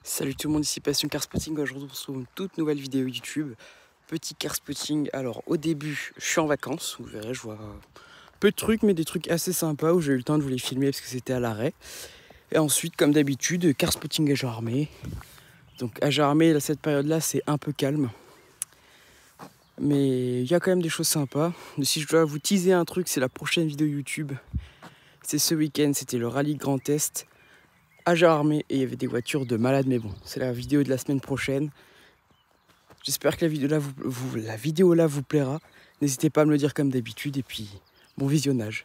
Salut tout le monde, ici Passion Car Spotting. Aujourd'hui on se retrouve une toute nouvelle vidéo YouTube. Petit car spotting. Alors au début je suis en vacances, vous verrez, je vois peu de trucs mais des trucs assez sympas où j'ai eu le temps de vous les filmer parce que c'était à l'arrêt. Et ensuite comme d'habitude car spotting à Jarmé. Donc à Jarmé, cette période là c'est un peu calme. Mais il y a quand même des choses sympas. Mais si je dois vous teaser un truc, c'est la prochaine vidéo YouTube. C'est ce week-end, c'était le rallye Grand Est à Jarmé et il y avait des voitures de malades, mais bon, c'est la vidéo de la semaine prochaine. J'espère que la vidéo là vous plaira. N'hésitez pas à me le dire comme d'habitude et puis bon visionnage.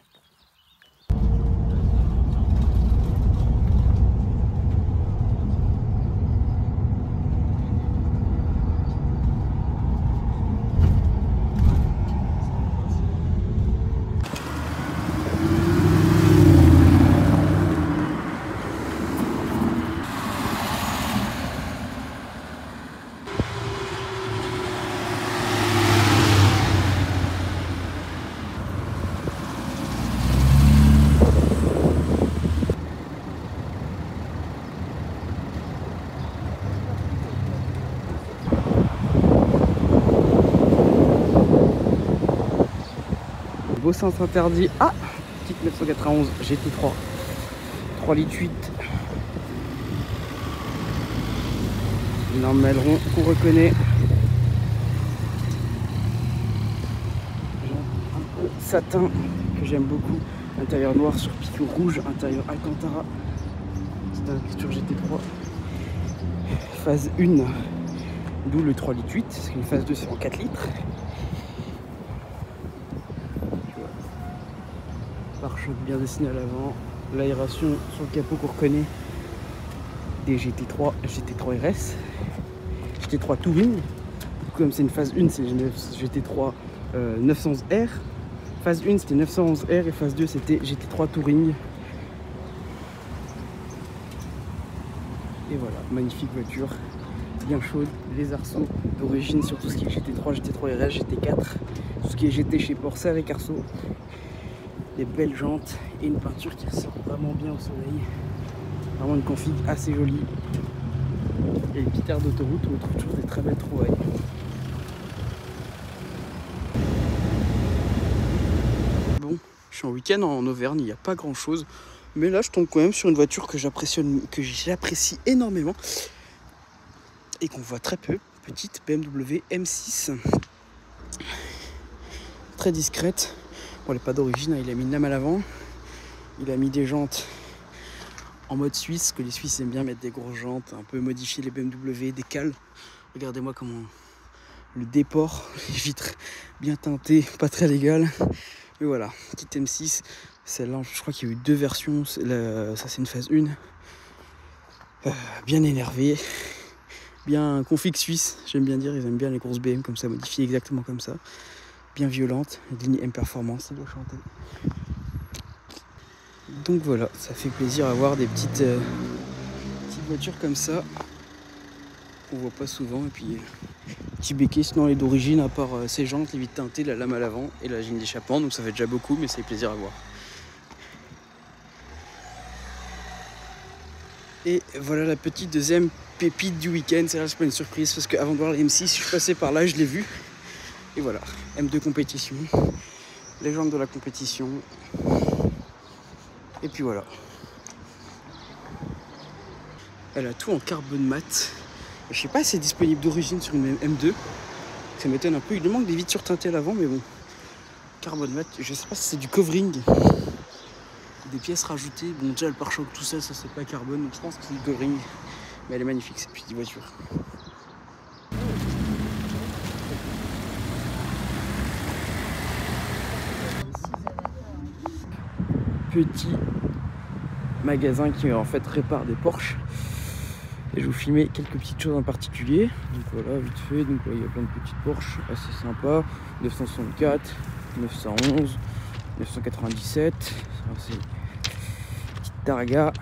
Beau sens interdit. Ah, petite 991 GT3 3 litres 8. Énorme aileron qu'on reconnaît. Un peu satin que j'aime beaucoup. Intérieur noir sur piquant rouge, intérieur Alcantara. C'est un sur GT3. Phase 1, d'où le 3 litres 8, parce qu'une phase 2 c'est en 4 litres. Pare-choc bien dessiné à l'avant, l'aération sur le capot qu'on reconnaît des GT3 RS, GT3 Touring. Comme c'est une phase 1, c'est GT3 911R. Phase 1 c'était 911R et phase 2 c'était GT3 Touring. Et voilà, magnifique voiture, bien chaude, les arceaux d'origine sur tout ce qui est GT3, GT3 RS, GT4, tout ce qui est GT chez Porsche avec arceaux. Des belles jantes et une peinture qui ressort vraiment bien au soleil. Vraiment une config assez jolie. Et une petite aire d'autoroute où on trouve toujours des très belles trouvailles. Bon, je suis en week-end en Auvergne, il n'y a pas grand chose. Mais là je tombe quand même sur une voiture que j'apprécie énormément. Et qu'on voit très peu. Petite BMW M6. Très discrète. Bon, elle n'est pas d'origine, il a mis une lame à l'avant. Il a mis des jantes en mode suisse, que les Suisses aiment bien mettre des grosses jantes, un peu modifier les BMW, des cales. Regardez-moi comment le déport, les vitres bien teintées, pas très légal. Mais voilà, petite M6. Celle-là, je crois qu'il y a eu deux versions. Ça, c'est une phase 1. Bien énervé, bien config suisse, j'aime bien dire. Ils aiment bien les grosses BM comme ça, modifiées exactement comme ça. Bien violente, ligne M Performance, ça doit chanter. Donc voilà, ça fait plaisir à voir des petites voitures comme ça qu'on voit pas souvent. Et puis petit béquet, sinon elle est d'origine à part ces jantes, les vitres teintées, la lame à l'avant et la ligne d'échappement, donc ça fait déjà beaucoup, mais ça fait plaisir à voir. Et voilà la petite deuxième pépite du week-end. C'est là, c'est pas une surprise parce qu'avant de voir la M6, je suis passé par là, je l'ai vu. Et voilà, M2 compétition, légende de la compétition. Et puis voilà. Elle a tout en carbone mat. Et je sais pas si c'est disponible d'origine sur une M2. Ça m'étonne un peu. Il lui manque des vitres surteintées à l'avant, mais bon. Carbone mat, je sais pas si c'est du covering. Des pièces rajoutées. Bon, déjà le pare-choc, tout ça, ça c'est pas carbone. Donc je pense que c'est du covering. Mais elle est magnifique cette petite voiture. Petit magasin qui en fait répare des Porsche. Et je vais vous filmer quelques petites choses en particulier. Donc voilà, vite fait, donc il y a plein de petites Porsche assez sympas. 964, 911, 997. C'est petite Targa,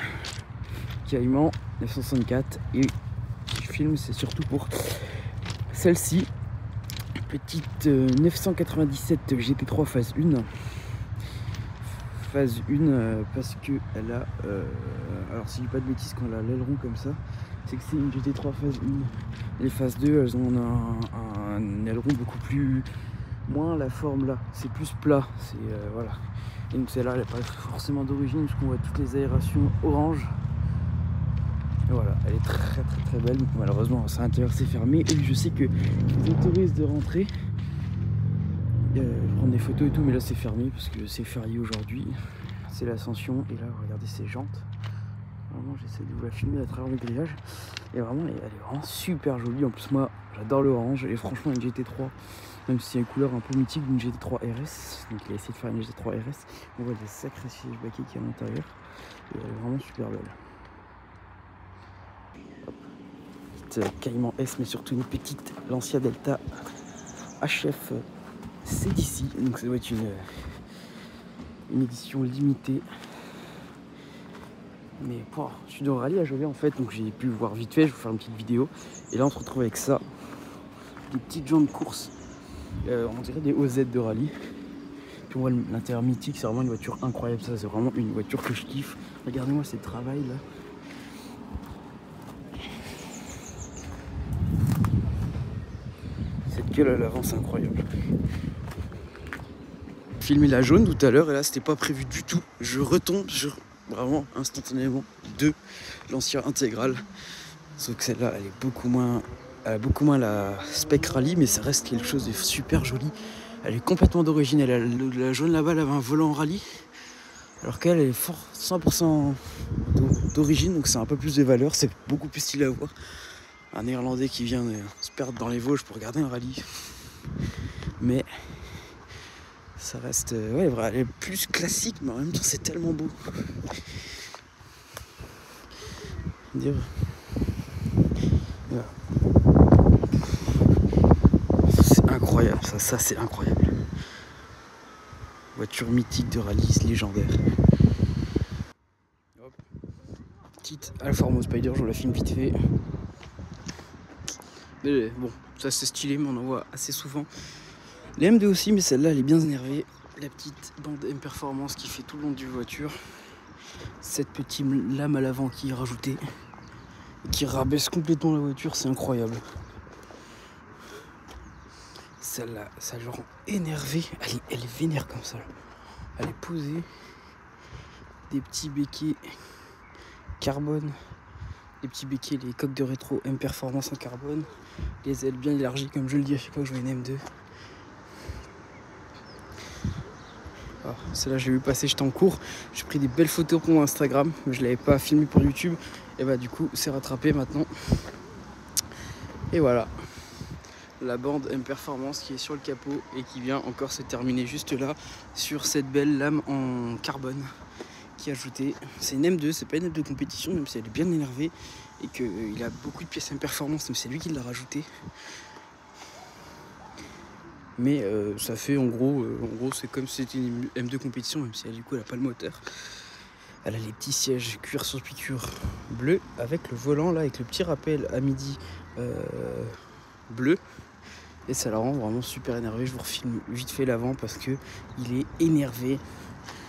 Cayman, 964. Et si je filme, c'est surtout pour celle-ci. Petite 997 GT3 phase 1. Phase 1 parce que elle a alors si je dis pas de bêtises, quand elle a l'aileron comme ça, c'est que c'est une GT3 phase 1. Les phases 2, elles ont un aileron beaucoup plus... moins la forme là, c'est plus plat, c'est voilà. Et donc celle-là, elle n'est pas forcément d'origine, parce qu'on voit toutes les aérations orange. Et voilà, elle est très belle. Donc, malheureusement, à l'intérieur c'est fermé. Et je sais que qu'ils autorisent de rentrer, prendre des photos et tout, mais là c'est fermé parce que c'est férié aujourd'hui. C'est l'Ascension. Et là, regardez ces jantes. Vraiment, j'essaie de vous la filmer à travers le grillage. Et vraiment, elle est vraiment super jolie. En plus, moi, j'adore l'orange. Et franchement, une GT3, même si c'est une couleur un peu mythique d'une GT3 RS. Donc, il a essayé de faire une GT3 RS. On voit des sacrés sièges baquets qui est à l'intérieur. Et elle est vraiment super belle. Petite Cayman S, mais surtout une petite Lancia Delta HF CDC. Donc, ça doit être une édition limitée. Mais je suis dans le rallye à Jovet en fait, donc j'ai pu voir vite fait, je vais vous faire une petite vidéo. Et là on se retrouve avec ça, des petites jantes de course, on dirait des OZ de rallye. Puis on voit l'intérieur mythique, c'est vraiment une voiture incroyable, ça c'est vraiment une voiture que je kiffe. Regardez-moi ces travails là. Cette gueule à l'avant c'est incroyable. Filmé la jaune tout à l'heure et là c'était pas prévu du tout. Je retombe sur vraiment instantanément de l'ancien intégral. Sauf que celle-là elle a beaucoup moins la spec rallye, mais ça reste quelque chose de super joli. Elle est complètement d'origine. La jaune là-bas elle avait un volant rallye, alors qu'elle est 100% d'origine, donc c'est un peu plus de valeur, c'est beaucoup plus stylé à voir. Un néerlandais qui vient se perdre dans les Vosges pour regarder un rallye, mais ça reste ouais, elle est plus classique, mais en même temps c'est tellement beau. Dire voilà. C'est incroyable, ça c'est incroyable. Voiture mythique de rallye légendaire. Hop. Petite Alfa Romeo Spider, je vous la filme vite fait. Mais bon, ça c'est stylé, mais on en voit assez souvent. Les M2 aussi, mais celle-là elle est bien énervée. La petite bande M Performance qui fait tout le long du voiture. Cette petite lame à l'avant qui est rajoutée, qui rabaisse complètement la voiture, c'est incroyable. Celle-là, ça le rend énervé. Elle est vénère comme ça. Elle est posée. Des petits béquets carbone. Les petits béquets, les coques de rétro M Performance en carbone. Les ailes bien élargies, comme je le dis à chaque fois que je vois une M2. Ah, celle-là, j'ai vu passer, j'étais en cours. J'ai pris des belles photos pour mon Instagram. Mais je ne l'avais pas filmé pour YouTube. Et bah, du coup, c'est rattrapé maintenant. Et voilà. La bande M Performance qui est sur le capot et qui vient encore se terminer juste là sur cette belle lame en carbone qui est ajoutée. C'est une M2, c'est pas une M2 de compétition, même si elle est bien énervée et qu'il a beaucoup de pièces M Performance, mais c'est lui qui l'a rajouté. Mais ça fait en gros c'est comme si c'était une M2 compétition, même si elle, du coup elle a pas le moteur. Elle a les petits sièges cuir sur piqûre bleu avec le volant là, avec le petit rappel à midi bleu. Et ça la rend vraiment super énervé. Je vous refilme vite fait l'avant parce que il est énervé.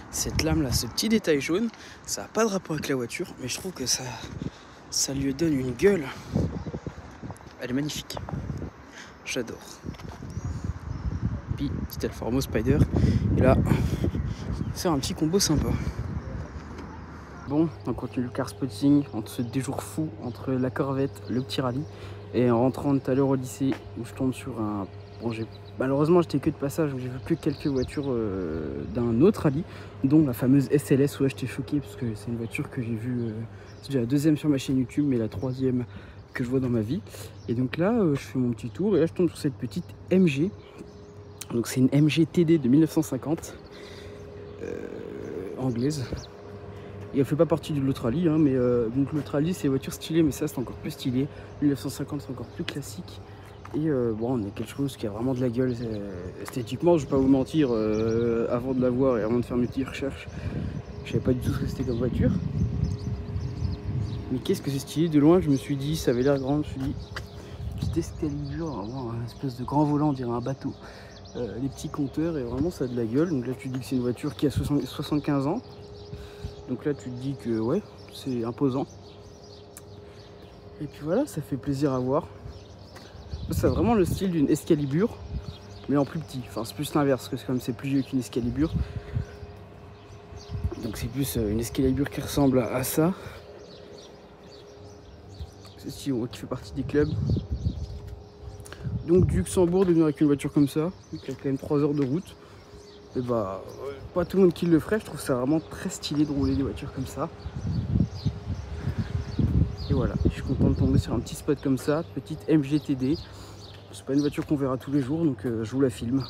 Cette lame là, ce petit détail jaune, ça n'a pas de rapport avec la voiture, mais je trouve que ça lui donne une gueule. Elle est magnifique. J'adore. Puis petite Alfa Romeo Spider. Et là, c'est un petit combo sympa. Bon, on continue le car spotting entre ce déjour fou entre la Corvette, le petit rallye. Et en rentrant tout à l'heure au lycée, où je tombe sur un... Bon, malheureusement, j'étais que de passage, donc j'ai vu que quelques voitures d'un autre rallye, dont la fameuse SLS. Ouais, j'étais choqué parce que c'est une voiture que j'ai vue... c'est déjà la deuxième sur ma chaîne YouTube, mais la troisième que je vois dans ma vie. Et donc là, je fais mon petit tour, et là, je tombe sur cette petite MG. Donc c'est une MG TD de 1950, anglaise. Et elle fait pas partie de l'autre rallye, hein, mais donc l'autre rallye c'est voiture stylée, mais ça c'est encore plus stylé. 1950 c'est encore plus classique. Et bon, on a quelque chose qui a vraiment de la gueule esthétiquement, je vais pas vous mentir, avant de la voir et avant de faire mes petites recherches, je savais pas du tout ce que c'était comme voiture. Mais qu'est-ce que c'est stylé, de loin je me suis dit, ça avait l'air grand, je me suis dit, petite escalibur, vraiment un espèce de grand volant, on dirait un bateau. Les petits compteurs, et vraiment ça a de la gueule. Donc là tu te dis que c'est une voiture qui a 75 ans. Donc là tu te dis que ouais, c'est imposant. Et puis voilà, ça fait plaisir à voir. C'est vraiment le style d'une Excalibur, mais en plus petit. Enfin, c'est plus l'inverse, parce que comme c'est plus vieux qu'une Excalibur. Donc c'est plus une Excalibur qui ressemble à ça. C'est style qui fait partie des clubs. Donc du Luxembourg, de venir avec une voiture comme ça, qui a quand même 3 heures de route. Et bah, pas tout le monde qui le ferait. Je trouve ça vraiment très stylé de rouler des voitures comme ça. Et voilà, je suis content de tomber sur un petit spot comme ça, petite MGTD. C'est pas une voiture qu'on verra tous les jours, donc je vous la filme.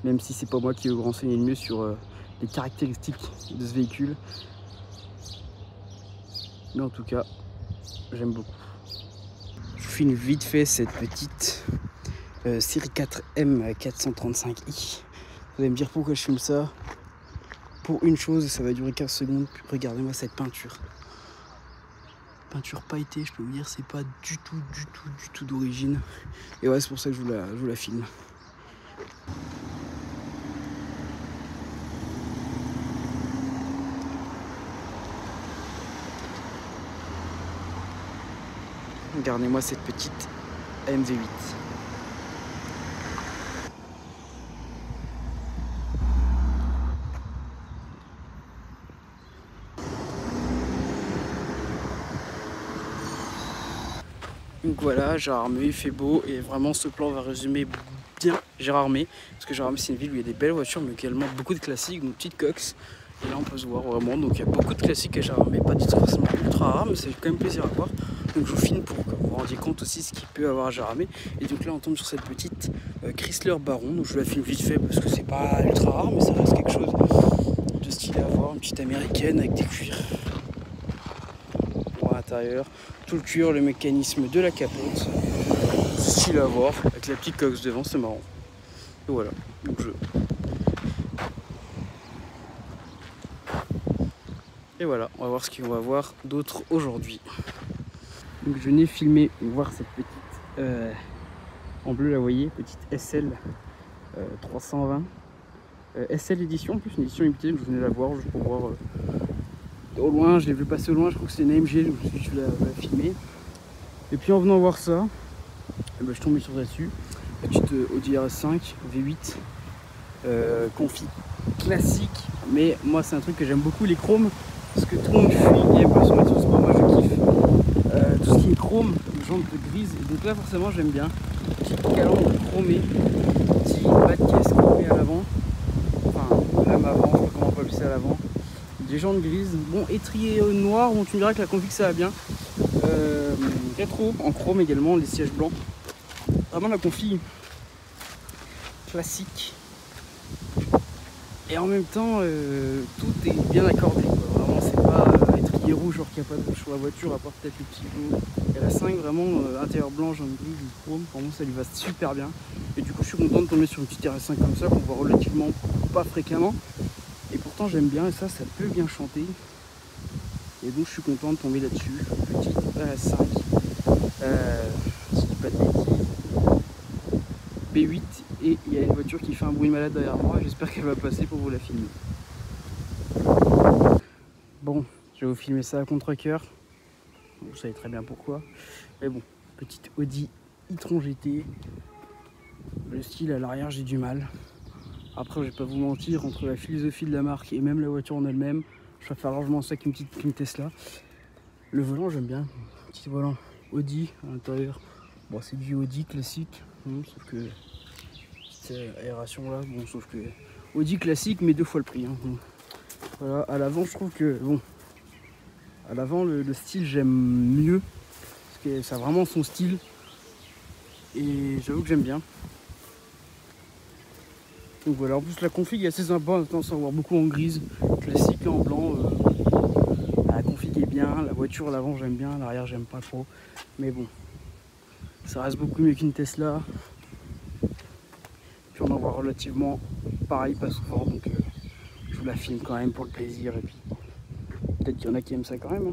Même si c'est pas moi qui vais vous renseigner le mieux sur les caractéristiques de ce véhicule. Mais en tout cas, j'aime beaucoup. Je vous filme vite fait cette petite série 4M 435i. Vous allez me dire pourquoi je filme ça. Pour une chose, ça va durer 15 secondes. Regardez-moi cette peinture. Peinture pailletée, je peux vous dire, c'est pas du tout d'origine. Et ouais, c'est pour ça que je vous la filme. Regardez-moi cette petite AMV8. Donc voilà, Gérardmer, il fait beau et vraiment ce plan va résumer bien Gérardmer. Parce que Gérardmer c'est une ville où il y a des belles voitures mais également beaucoup de classiques, donc petite cox. Et là on peut se voir vraiment, donc il y a beaucoup de classiques à Gérardmer, pas du tout forcément ultra rare mais c'est quand même plaisir à voir. Donc je vous filme pour que vous vous rendiez compte aussi ce qu'il peut avoir à Gérardmer. Et donc là on tombe sur cette petite Chrysler Baron, donc je vous la filme vite fait parce que c'est pas ultra rare mais ça reste quelque chose de stylé à voir, une petite américaine avec des cuirs à l'intérieur. Tout le cuir, le mécanisme de la capote, c'est stylé à voir, avec la petite cox devant, c'est marrant. Et voilà, donc Et voilà, on va voir ce qu'on va voir d'autre aujourd'hui. Donc je venais filmer, voir cette petite, en bleu la voyez, petite SL 320. SL édition, en plus une édition limitée, donc je venais la voir juste pour voir au loin, je l'ai vu passer au loin, je crois que c'est une AMG, donc je vais la filmer. Et puis en venant voir ça, je suis tombé sur là-dessus, la petite Audi RS5 V8, config classique, mais moi c'est un truc que j'aime beaucoup, les chromes, parce que tout le monde fuit et aime pas sur les sport, moi je kiffe tout ce qui est chrome, jantes grises, et donc là forcément j'aime bien, petite calandre chromée, petit bas de caisse chromé à l'avant, enfin lame avant, je sais pas comment on peut appeler ça à l'avant. Des jantes grises, bon étrier noir, bon tu me diras que la config ça va bien. Rétro en chrome également, les sièges blancs. Vraiment la config classique. Et en même temps, tout est bien accordé, quoi. Vraiment c'est pas étrier rouge, genre qu'il n'y a pas de rouge sur la voiture, à part peut-être le petit lot. Et la 5 vraiment intérieur blanc, jaune gris, du chrome, vraiment ça lui va super bien. Et du coup je suis content de tomber sur une petite RS5 comme ça, qu'on voit relativement pas fréquemment. Et pourtant j'aime bien et ça peut bien chanter. Et donc je suis content de tomber là-dessus. Petite RS5. Si je dis pas de bêtises. B8 et il y a une voiture qui fait un bruit malade derrière moi. J'espère qu'elle va passer pour vous la filmer. Bon, je vais vous filmer ça à contre-cœur. Vous savez très bien pourquoi. Mais bon, petite Audi e-tron GT. Le style à l'arrière j'ai du mal. Après je vais pas vous mentir, entre la philosophie de la marque et même la voiture en elle-même, je préfère largement ça qu'une Tesla. Le volant j'aime bien, petit volant Audi à l'intérieur. Bon c'est du Audi classique, sauf que cette aération là, bon sauf que Audi classique mais 2 fois le prix. Voilà, à l'avant je trouve que bon, à l'avant le style j'aime mieux, parce que ça a vraiment son style et j'avoue que j'aime bien. Donc voilà, en plus la config est assez sympa, on a tendance à voir beaucoup en grise, classique et en blanc. La config est bien, la voiture à l'avant j'aime bien, l'arrière j'aime pas trop. Mais bon, ça reste beaucoup mieux qu'une Tesla. Puis on en voit relativement pareil, pas souvent, donc je vous la filme quand même pour le plaisir. Et puis peut-être qu'il y en a qui aiment ça quand même.